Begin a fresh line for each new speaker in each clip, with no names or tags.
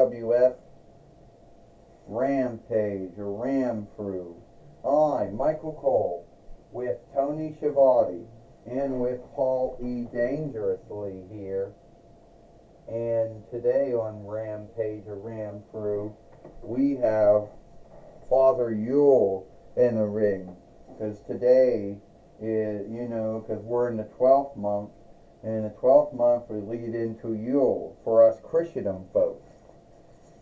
WWF Rampage or Ram Crew. I, Michael Cole, with Tony Schiavone and with Paul E. Dangerously here. And today on Rampage or Ram Crew, we have Father Yule in the ring. Because today is, because we're in the 12th month, and in the 12th month we lead into Yule for us Christendom folks.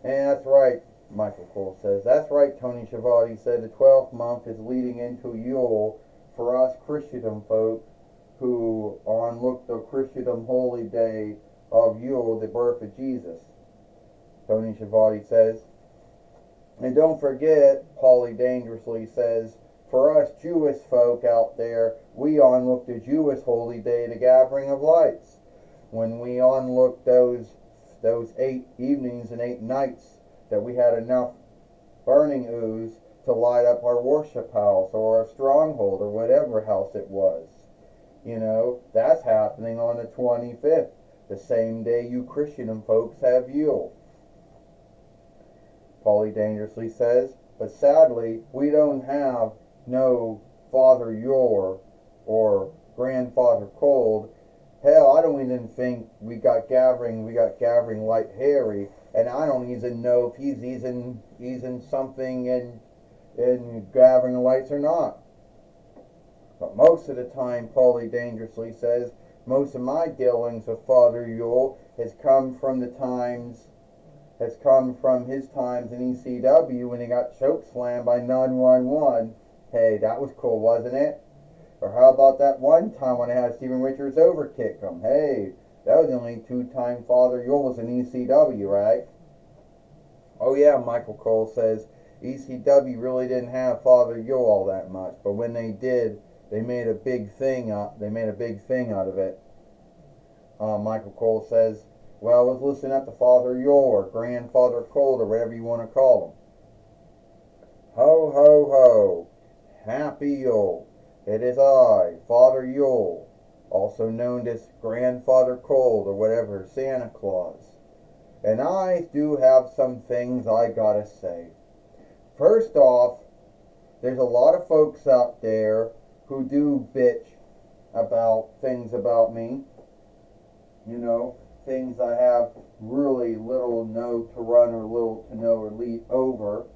And that's right, Michael Cole says. That's right, Tony Schiavone said the 12th month is leading into Yule for us Christendom folk who on look the Christendom holy day of Yule, the birth of Jesus. Tony Schiavone says. And don't forget, Paulie Dangerously says, for us Jewish folk out there, we on look the Jewish holy day, the gathering of lights. When we on look those 8 evenings and 8 nights that we had enough burning ooze to light up our worship house or our stronghold or whatever house it was. That's happening on the 25th, the same day you Christian folks have Yule. Paulie Dangerously says, but sadly, we don't have no Father Yule or Grandfather Cold. Hell, I don't even think we got gathering Light Harry, and I don't even know if he's in something in gathering lights or not. But most of the time, Paulie Dangerously says, most of my dealings with Father Yule has come from his times in ECW when he got chokeslammed by 911. Hey, that was cool, wasn't it? Or how about that one time when I had Steven Richards overkick him? Hey, that was the only 2 time Father Yule was in ECW, right? Oh yeah, Michael Cole says, ECW really didn't have Father Yule all that much, but when they did, they made a big thing out of it. Michael Cole says, well, I was listening up to Father Yule or Grandfather Cold or whatever you want to call him. Ho, ho, ho. Happy Yule. It is I, Father Yule, also known as Grandfather Cold or whatever, Santa Claus. And I do have some things I gotta say. First off, there's a lot of folks out there who do bitch about things about me. Things I have really little know to run or little to know or lead over.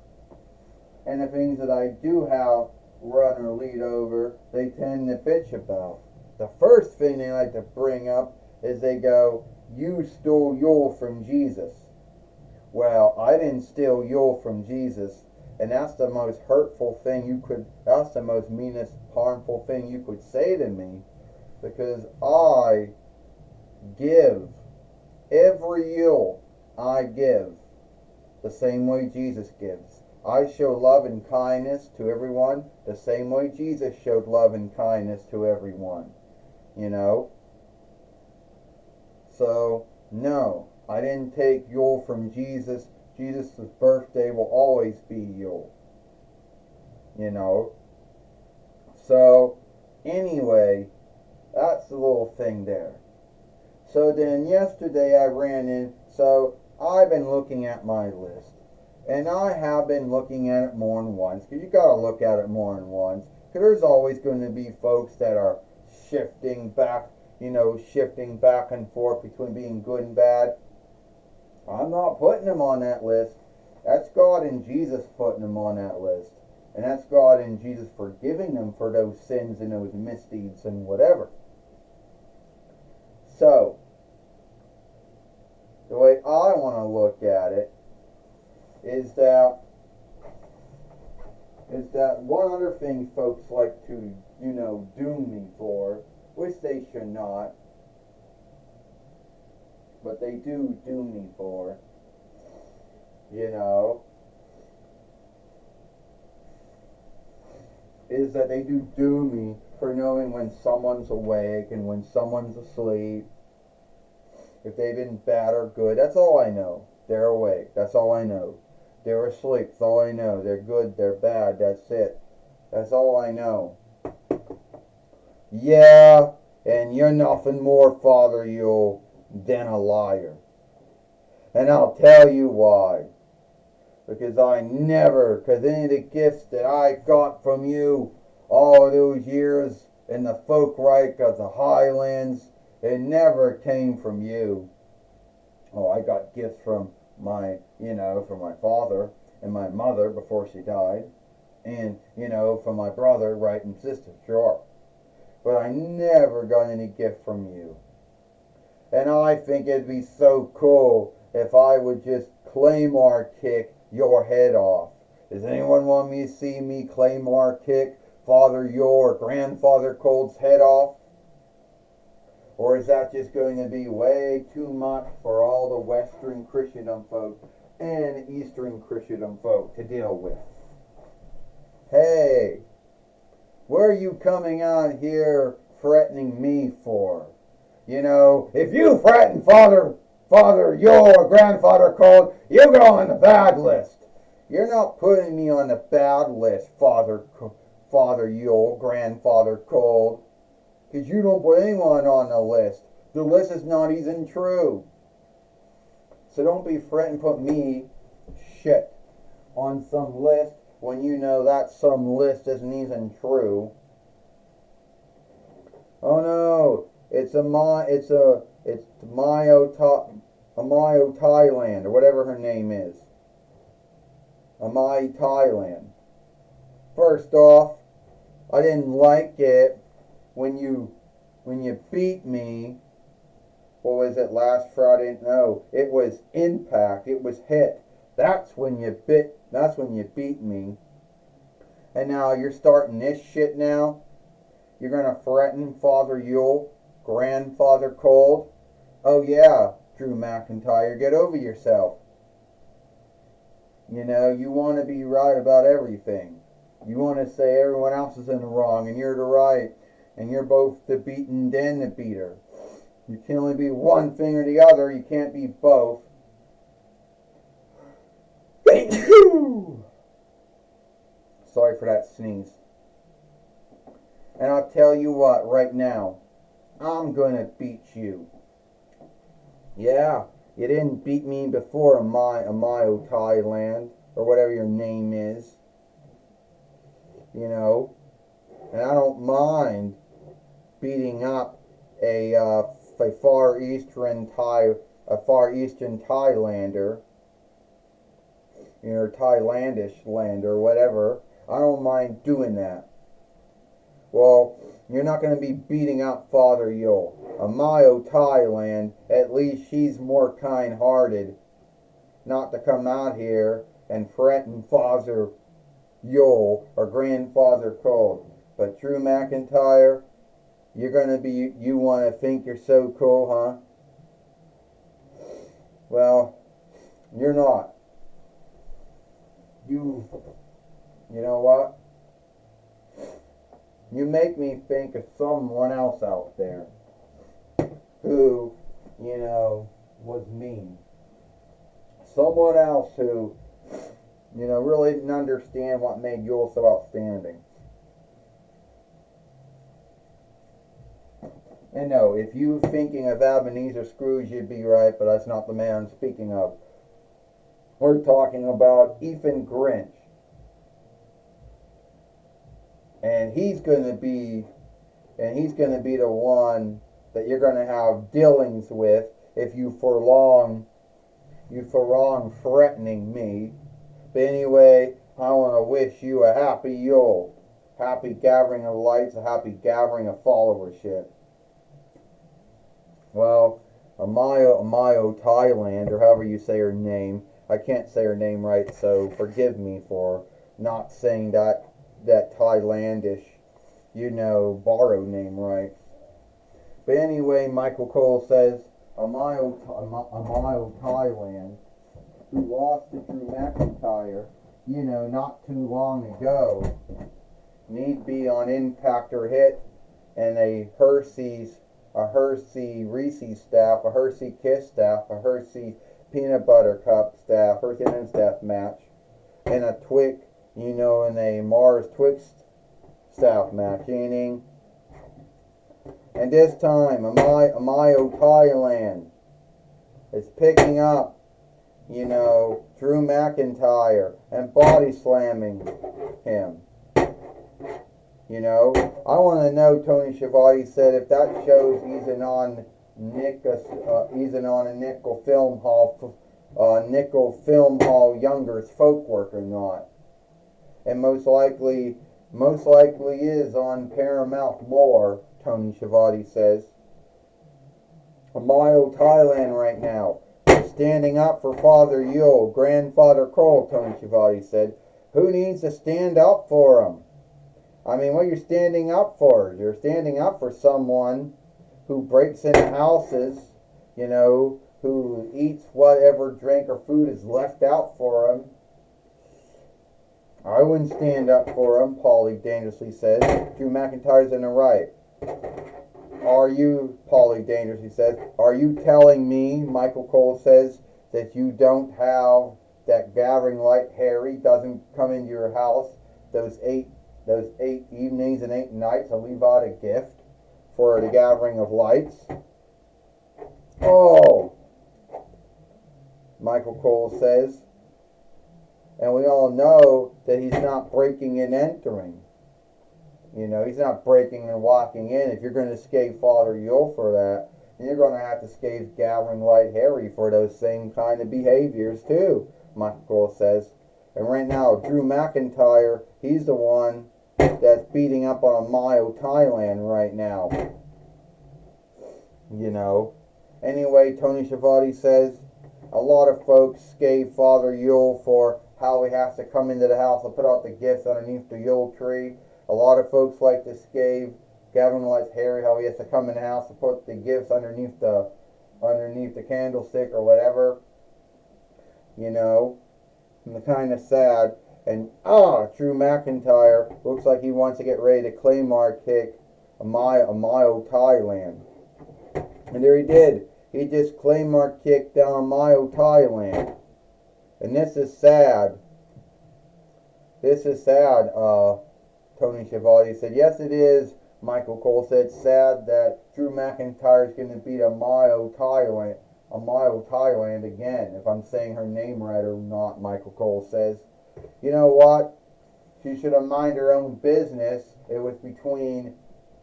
And the things that I do have run or lead over, they tend to bitch about. The first thing they like to bring up is they go, you stole Yule from Jesus. Well, I didn't steal Yule from Jesus, and that's the most hurtful thing that's the most meanest, harmful thing you could say to me, because I give every Yule I give the same way Jesus gives. I show love and kindness to everyone the same way Jesus showed love and kindness to everyone. So, no, I didn't take Yule from Jesus. Jesus' birthday will always be Yule. So, anyway, that's the little thing there. So then yesterday I ran in, so I've been looking at my list. And I have been looking at it more than once, because you got to look at it more than once. Because there's always going to be folks that are shifting back and forth between being good and bad. I'm not putting them on that list. That's God and Jesus putting them on that list. And that's God and Jesus forgiving them for those sins and those misdeeds and whatever. So, the way I want to look at it is that one other thing folks like to, doom me for, which they should not, but they do doom me for, is that they do doom me for knowing when someone's awake and when someone's asleep, if they've been bad or good. That's all I know. They're awake. That's all I know. They're asleep. That's all I know. They're good. They're bad. That's it. That's all I know. Yeah, and you're nothing more, Father Yule, than a liar. And I'll tell you why. Because any of the gifts that I got from you all those years in the folkreich of the Highlands, it never came from you. Oh, I got gifts from from my father and my mother before she died. And, from my brother, right, and sister, sure. But I never got any gift from you. And I think it'd be so cool if I would just claymore kick your head off. Does anyone want me to see me claymore kick Father your Grandfather Cold's head off? Or is that just going to be way too much for all the Western Christendom folk and Eastern Christendom folk to deal with? Hey, what are you coming out here threatening me for? If you threaten Father your Grandfather Cold, you go on the bad list. You're not putting me on the bad list, Father your Grandfather Cold. Because you don't put anyone on the list. The list is not even true. So don't be threatening to put me, shit, on some list when you know that some list isn't even true. Oh no, it's Mayo Thailand, or whatever her name is. Amai Thailand. First off, I didn't like it when you beat me. What was it, last Friday? No, it was Impact. It was Hit. That's when you beat me. And now you're starting this shit now? You're gonna threaten Father Yule, Grandfather Cold? Oh yeah, Drew McIntyre, get over yourself. You want to be right about everything. You want to say everyone else is in the wrong and you're the right. And you're both the beaten and the beater. You can only be one thing or the other. You can't be both. Sorry for that sneeze. And I'll tell you what, right now, I'm gonna beat you. Yeah, you didn't beat me before, Amayo Thailand, or whatever your name is. And I don't mind beating up a far eastern Thailander, Thailandish land or whatever. I don't mind doing that. Well, you're not going to be beating up Father Yule. Amayo Thailand, at least she's more kind-hearted not to come out here and threaten Father Yule or Grandfather Cold. But Drew McIntyre, you want to think you're so cool, huh? Well, you're not. You know what? You make me think of someone else out there who, was mean. Someone else who, really didn't understand what made Yule so outstanding. And no, if you thinking of Ebenezer Scrooge, you'd be right, but that's not the man I'm speaking of. We're talking about Ethan Grinch. And he's going to be the one that you're going to have dealings with if you for long threatening me. But anyway, I want to wish you a happy Yule, happy gathering of lights, a happy gathering of followership. Well, Amayo Thailand, or however you say her name, I can't say her name right, so forgive me for not saying that Thailandish, borrowed name right. But anyway, Michael Cole says, Amayo Thailand, who lost to Drew McIntyre, not too long ago, need be on Impact or Hit, and a Hershey Reese's staff, a Hershey Kiss staff, a Hershey Peanut Butter Cup staff, Hershey and staff match, and a Twix, and a Mars Twix staff match, And this time, Amayo Thailand is picking up Drew McIntyre and body slamming him. I want to know, Tony Schiavone said, if that shows he's in on a nickel film hall youngers folk work or not. And most likely is on Paramount more, Tony Schiavone says. Mayo, Thailand right now. Standing up for Father Yule, Grandfather Cole, Tony Schiavone said. Who needs to stand up for him? I mean, what you're standing up for? You're standing up for someone who breaks into houses, who eats whatever drink or food is left out for him. I wouldn't stand up for him, Paulie dangerously says. Drew McIntyre's in the right. Paulie dangerously says, are you telling me, Michael Cole says, that you don't have that gathering light Harry doesn't come into your house those eight evenings and 8 nights and leave out a gift for the gathering of lights? Oh, Michael Cole says. And we all know that he's not breaking and entering. He's not breaking and walking in. If you're going to scathe Father Yule for that, then you're going to have to scathe Gathering Light Harry for those same kind of behaviors too, Michael Cole says. And right now, Drew McIntyre, he's the one that's beating up on a Mayo, Thailand right now. Anyway, Tony Schiavone says, a lot of folks scathe Father Yule for how he has to come into the house and put out the gifts underneath the Yule tree. A lot of folks like to scathe Gavin Light's Harry, how he has to come in the house and put the gifts underneath the candlestick or whatever. And kind of sad. And Drew McIntyre looks like he wants to get ready to Claymore kick a mile Thailand. And there he did. He just Claymore kicked down a mile Thailand. And this is sad. Tony Schiavone said. Yes, it is. Michael Cole said. It's sad that Drew McIntyre is going to beat a mile Thailand again. If I'm saying her name right or not, Michael Cole says. You know what? She should have minded her own business. It was between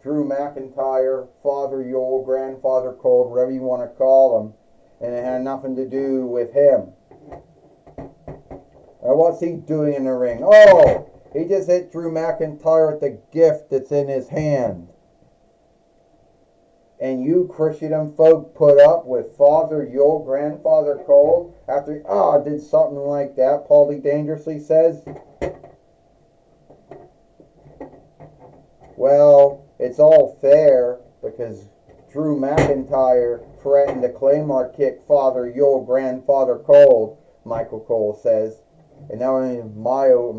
Drew McIntyre, Father Yule, Grandfather Cole, whatever you want to call him, and it had nothing to do with him. What's he doing in the ring? Oh, he just hit Drew McIntyre with the gift that's in his hand. And you Christendom folk put up with Father Yule, Grandfather Cole, after he did something like that, Paulie dangerously says. Well, it's all fair because Drew McIntyre threatened to Claymore kick Father Yule, Grandfather Cole, Michael Cole says. And now in Mayo,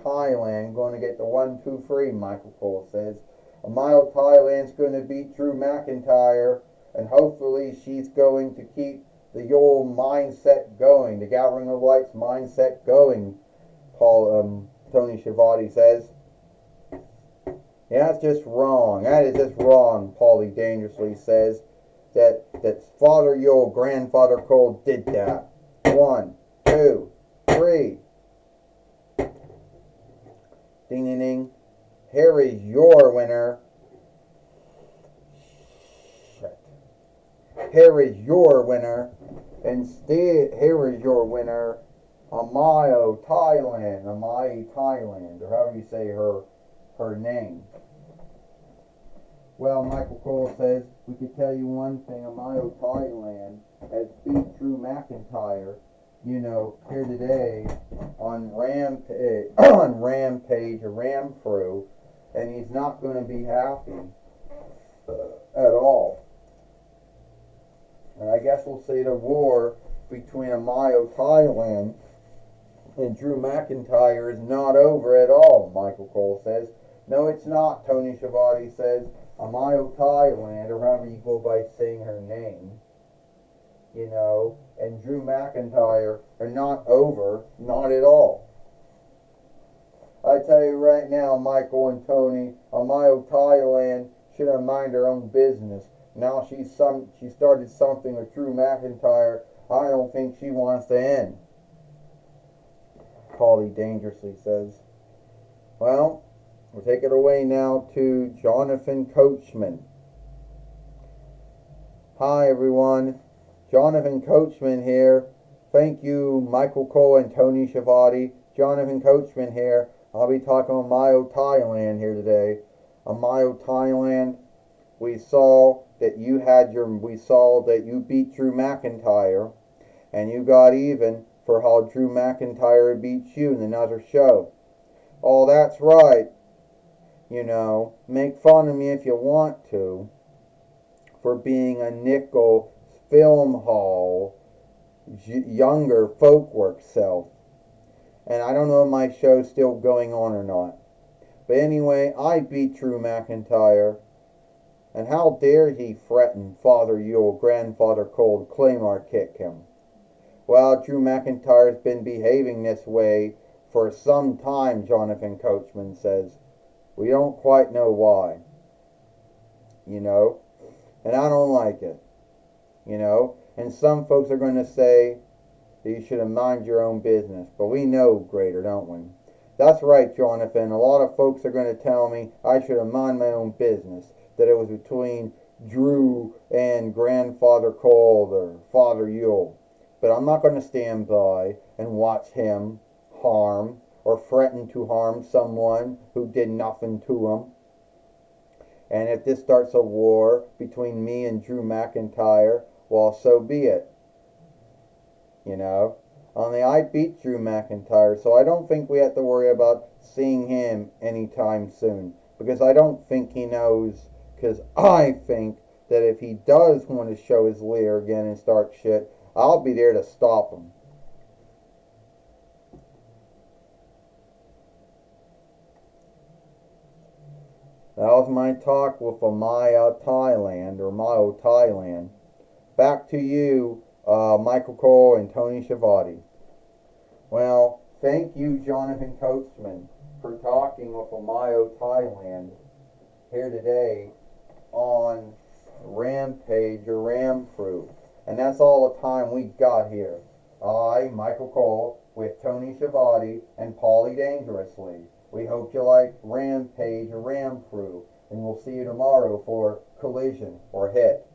Thailand, going to get the 1-2-3, Michael Cole says. Mayo, Thailand's going to beat Drew McIntyre, and hopefully she's going to keep the Yule mindset going, the Gathering of Lights mindset going, Tony Schiavone says. Yeah, that's just wrong. That is just wrong, Paulie dangerously says. That Father Yule, Grandfather Cole did that. 1, 2, 3. Ding, ding, ding. Here is your winner. Shit. Here is your winner. Instead, here is your winner, Amayo Thailand, Amai Thailand, or however you say her name. Well, Michael Cole says, we could tell you one thing, Amayo Thailand has beat Drew McIntyre, here today on Rampage, or Ram Crew, and he's not going to be happy at all. And I guess we'll say the war between Amayo Thailand and Drew McIntyre is not over at all, Michael Cole says. No, it's not, Tony Schiavone says. Amayo Thailand, or however you go by saying her name, and Drew McIntyre are not over, not at all. I tell you right now, Michael and Tony, Amayo Thailand should have mind her own business. Now she started something with Drew McIntyre. I don't think she wants to end. Paulie dangerously says. Well, we'll take it away now to Jonathan Coachman. Hi everyone, Jonathan Coachman here. Thank you, Michael Cole and Tony Schiavone. Jonathan Coachman here. I'll be talking on Mayo, Thailand here today. On Mayo, Thailand, we saw that you beat Drew McIntyre, and you got even for how Drew McIntyre beat you in another show. Oh, that's right. You know, make fun of me if you want to for being a nickel film hall younger folkwork self. And I don't know if my show's still going on or not. But anyway, I beat Drew McIntyre. And how dare he threaten Father Yule, Grandfather Cole, to Claymore kick him? Well, Drew McIntyre's been behaving this way for some time, Jonathan Coachman says. We don't quite know why. You know? And I don't like it. You know? And some folks are going to say that you should have mind your own business. But we know greater, don't we? That's right, Jonathan. A lot of folks are going to tell me I should have mind my own business. That it was between Drew and Grandfather Cole or Father Yule. But I'm not going to stand by and watch him harm or threaten to harm someone who did nothing to him. And if this starts a war between me and Drew McIntyre, well, so be it. You know? Only I beat Drew McIntyre, so I don't think we have to worry about seeing him anytime soon. Because I don't think he knows, because I think that if he does want to show his leer again and start shit, I'll be there to stop him. That was my talk with Maya, Thailand, or Mayo, Thailand. Back to you, Michael Cole and Tony Schiavone. Well, thank you, Jonathan Coachman, for talking with Mayo, Thailand here today on Rampage or Ramproof. And that's all the time we got here. I, Michael Cole, with Tony Schiavone and Paulie Dangerously. We hope you like Rampage or Ramproof, and we'll see you tomorrow for Collision or Hit.